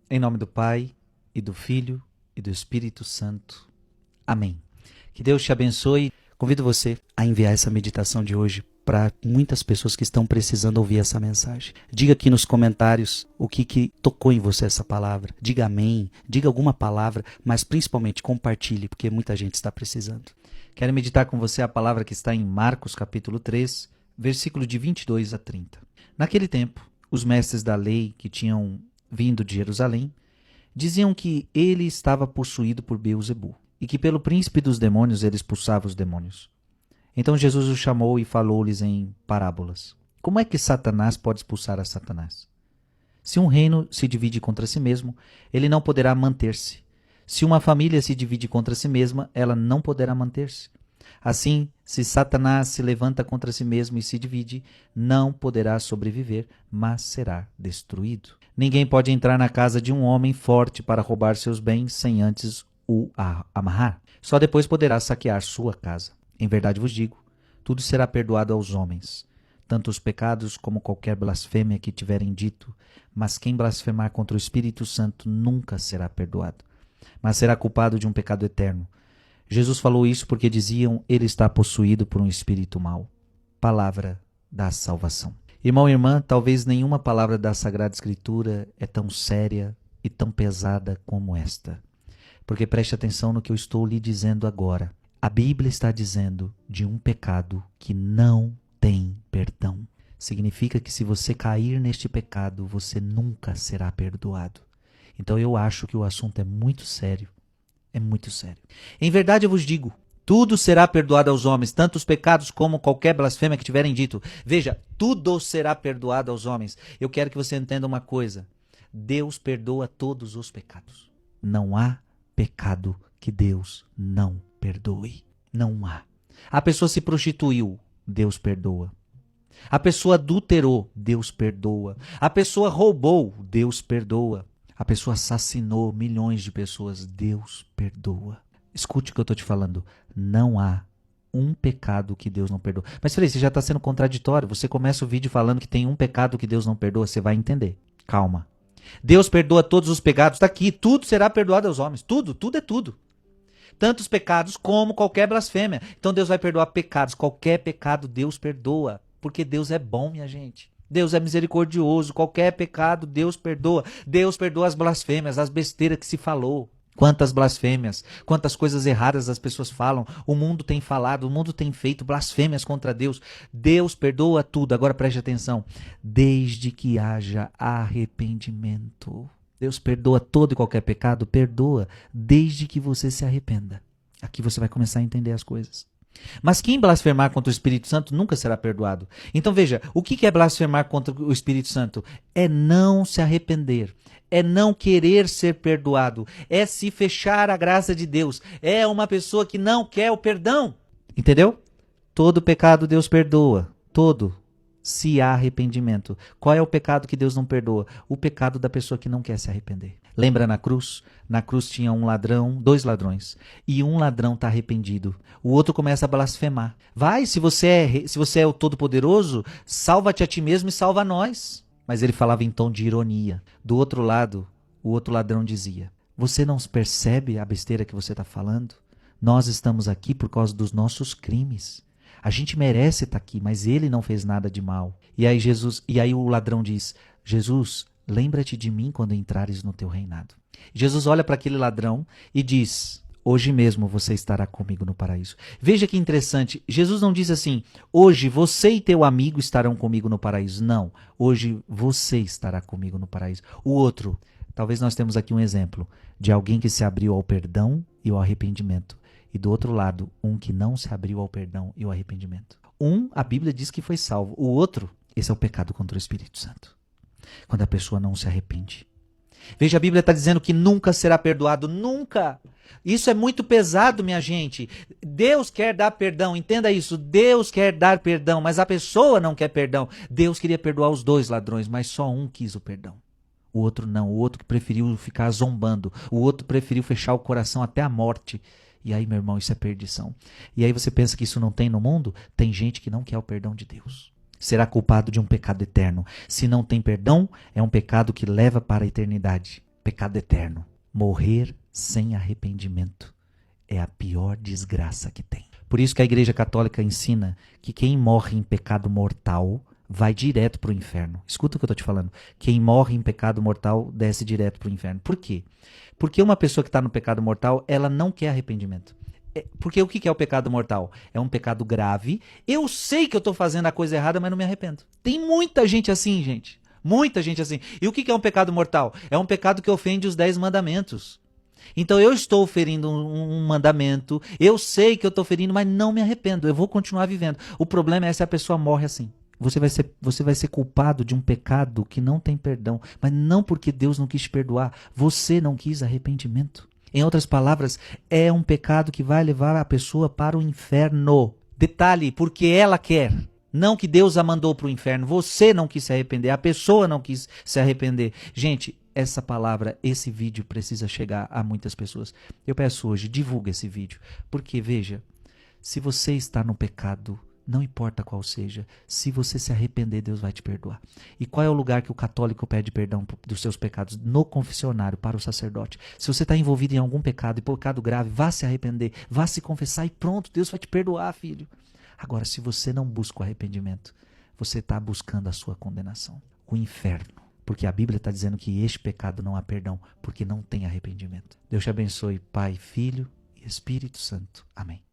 Em nome do Pai, e do Filho, e do Espírito Santo. Amém. Que Deus te abençoe. Convido você a enviar essa meditação de hoje para muitas pessoas que estão precisando ouvir essa mensagem. Diga aqui nos comentários o que tocou em você essa palavra. Diga amém, diga alguma palavra, mas principalmente compartilhe, porque muita gente está precisando. Quero meditar com você a palavra que está em Marcos capítulo 3, versículo de 22 a 30. Naquele tempo, os mestres da lei que tinham vindo de Jerusalém diziam que ele estava possuído por Beelzebu e que pelo príncipe dos demônios ele expulsava os demônios. Então Jesus os chamou e falou-lhes em parábolas. Como é que Satanás pode expulsar a Satanás? Se um reino se divide contra si mesmo, ele não poderá manter-se. Se uma família se divide contra si mesma, ela não poderá manter-se. Assim, se Satanás se levanta contra si mesmo e se divide, não poderá sobreviver, mas será destruído. Ninguém pode entrar na casa de um homem forte para roubar seus bens sem antes o amarrar. Só depois poderá saquear sua casa. Em verdade vos digo, tudo será perdoado aos homens, tanto os pecados como qualquer blasfêmia que tiverem dito, mas quem blasfemar contra o Espírito Santo nunca será perdoado, mas será culpado de um pecado eterno. Jesus falou isso porque diziam, ele está possuído por um espírito mau. Palavra da salvação. Irmão e irmã, talvez nenhuma palavra da Sagrada Escritura é tão séria e tão pesada como esta. Porque preste atenção no que eu estou lhe dizendo agora. A Bíblia está dizendo de um pecado que não tem perdão. Significa que se você cair neste pecado, você nunca será perdoado. Então eu acho que o assunto é muito sério. É muito sério. Em verdade eu vos digo, tudo será perdoado aos homens, tanto os pecados como qualquer blasfêmia que tiverem dito. Veja, tudo será perdoado aos homens. Eu quero que você entenda uma coisa. Deus perdoa todos os pecados. Não há pecado que Deus não perdoe. Não há. A pessoa se prostituiu, Deus perdoa. A pessoa adulterou, Deus perdoa. A pessoa roubou, Deus perdoa. A pessoa assassinou milhões de pessoas, Deus perdoa. Escute o que eu estou te falando. Não há um pecado que Deus não perdoa. Mas Frei, você já está sendo contraditório. Você começa o vídeo falando que tem um pecado que Deus não perdoa. Você vai entender. Calma. Deus perdoa todos os pecados. Está aqui. Tudo será perdoado aos homens. Tudo é tudo. Tanto os pecados como qualquer blasfêmia. Então Deus vai perdoar pecados. Qualquer pecado Deus perdoa. Porque Deus é bom, minha gente. Deus é misericordioso, qualquer pecado Deus perdoa. Deus perdoa as blasfêmias, as besteiras que se falou. Quantas blasfêmias, quantas coisas erradas as pessoas falam. O mundo tem falado, o mundo tem feito blasfêmias contra Deus. Deus perdoa tudo. Agora preste atenção. Desde que haja arrependimento. Deus perdoa todo e qualquer pecado, perdoa desde que você se arrependa. Aqui você vai começar a entender as coisas. Mas quem blasfemar contra o Espírito Santo nunca será perdoado. Então veja, o que é blasfemar contra o Espírito Santo? É não se arrepender, é não querer ser perdoado, é se fechar à graça de Deus, é uma pessoa que não quer o perdão. Entendeu? Todo pecado Deus perdoa, todo, se há arrependimento. Qual é o pecado que Deus não perdoa? O pecado da pessoa que não quer se arrepender. Lembra na cruz? Na cruz tinha um ladrão, 2 ladrões. E um ladrão está arrependido. O outro começa a blasfemar. Vai, se você é o Todo-Poderoso, salva-te a ti mesmo e salva a nós. Mas ele falava em tom de ironia. Do outro lado, o outro ladrão dizia, você não percebe a besteira que você está falando? Nós estamos aqui por causa dos nossos crimes. A gente merece estar aqui, mas ele não fez nada de mal. E aí o ladrão diz, Jesus, lembra-te de mim quando entrares no teu reinado. Jesus olha para aquele ladrão e diz, hoje mesmo você estará comigo no paraíso. Veja que interessante, Jesus não diz assim, hoje você e teu amigo estarão comigo no paraíso. Não, hoje você estará comigo no paraíso. O outro, talvez nós temos aqui um exemplo de alguém que se abriu ao perdão e ao arrependimento. E do outro lado, um que não se abriu ao perdão e ao arrependimento. A Bíblia diz que foi salvo. O outro, esse é o pecado contra o Espírito Santo. Quando a pessoa não se arrepende. Veja, a Bíblia está dizendo que nunca será perdoado. Nunca. Isso é muito pesado, minha gente. Deus quer dar perdão, entenda isso. Deus quer dar perdão, mas a pessoa não quer perdão. Deus queria perdoar os 2 ladrões, mas só um quis o perdão. O outro não. O outro que preferiu ficar zombando. O outro preferiu fechar o coração até a morte. E aí, meu irmão, isso é perdição. E aí você pensa que isso não tem no mundo? Tem gente que não quer o perdão de Deus. Será culpado de um pecado eterno. Se não tem perdão, é um pecado que leva para a eternidade. pecado eterno. Morrer sem arrependimento é a pior desgraça que tem. Por isso que a Igreja Católica ensina que quem morre em pecado mortal vai direto para o inferno. Escuta o que eu estou te falando. Quem morre em pecado mortal desce direto para o inferno. Por quê? Porque uma pessoa que está no pecado mortal, ela não quer arrependimento. Porque o que é o pecado mortal? É um pecado grave. Eu sei que eu estou fazendo a coisa errada, mas não me arrependo. Tem muita gente assim, gente. Muita gente assim. E o que é um pecado mortal? É um pecado que ofende os 10 mandamentos. Então eu estou ferindo um mandamento, eu sei que eu estou ferindo, mas não me arrependo, eu vou continuar vivendo. O problema é se a pessoa morre assim. Você vai ser culpado de um pecado que não tem perdão, mas não porque Deus não quis te perdoar, você não quis arrependimento. Em outras palavras, é um pecado que vai levar a pessoa para o inferno. Detalhe, porque ela quer. Não que Deus a mandou para o inferno, você não quis se arrepender, a pessoa não quis se arrepender. Gente, essa palavra, esse vídeo precisa chegar a muitas pessoas. Eu peço hoje, divulga esse vídeo, porque veja, se você está no pecado, não importa qual seja, se você se arrepender, Deus vai te perdoar. E qual é o lugar que o católico pede perdão dos seus pecados? No confessionário, para o sacerdote. Se você está envolvido em algum pecado, e pecado grave, vá se arrepender, vá se confessar e pronto, Deus vai te perdoar, filho. Agora, se você não busca o arrependimento, você está buscando a sua condenação, o inferno. Porque a Bíblia está dizendo que este pecado não há perdão, porque não tem arrependimento. Deus te abençoe, Pai, Filho e Espírito Santo. Amém.